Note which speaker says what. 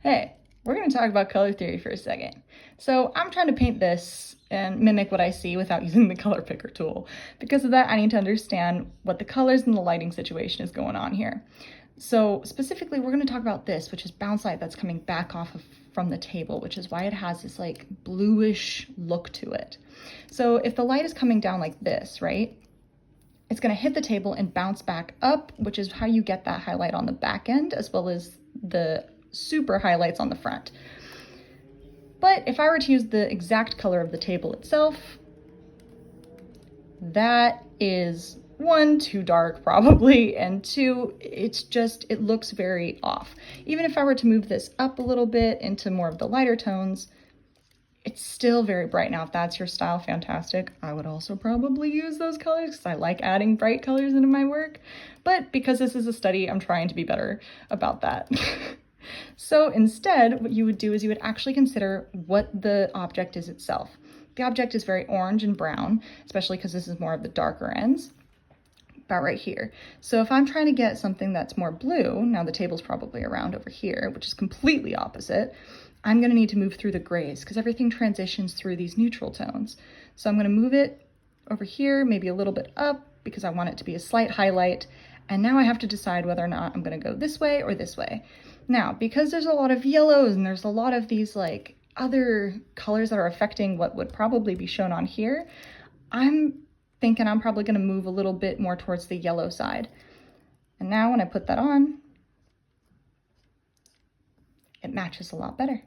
Speaker 1: Hey, we're going to talk about color theory for a second. So I'm trying to paint this and mimic what I see without using the color picker tool. Because of that, I need to understand what the colors and the lighting situation is going on here. So specifically, we're going to talk about this, which is bounce light that's coming back from the table, which is why it has this like bluish look to it. So if the light is coming down like this, right? It's going to hit the table and bounce back up, which is how you get that highlight on the back end, as well as the super highlights on the front. But if I were to use the exact color of the table itself, that is one, too dark probably, and two, it looks very off. Even if I were to move this up a little bit into more of the lighter tones, it's still very bright. Now, if that's your style, fantastic. I would also probably use those colors because I like adding bright colors into my work. But because this is a study, I'm trying to be better about that. So instead, what you would do is you would actually consider what the object is itself. The object is very orange and brown, especially because this is more of the darker ends, about right here. So if I'm trying to get something that's more blue, now the table's probably around over here, which is completely opposite, I'm going to need to move through the grays because everything transitions through these neutral tones. So I'm going to move it over here, maybe a little bit up because I want it to be a slight highlight. And now I have to decide whether or not I'm going to go this way or this way. Now, because there's a lot of yellows and there's a lot of these like other colors that are affecting what would probably be shown on here, I'm thinking I'm probably going to move a little bit more towards the yellow side. And now when I put that on, it matches a lot better.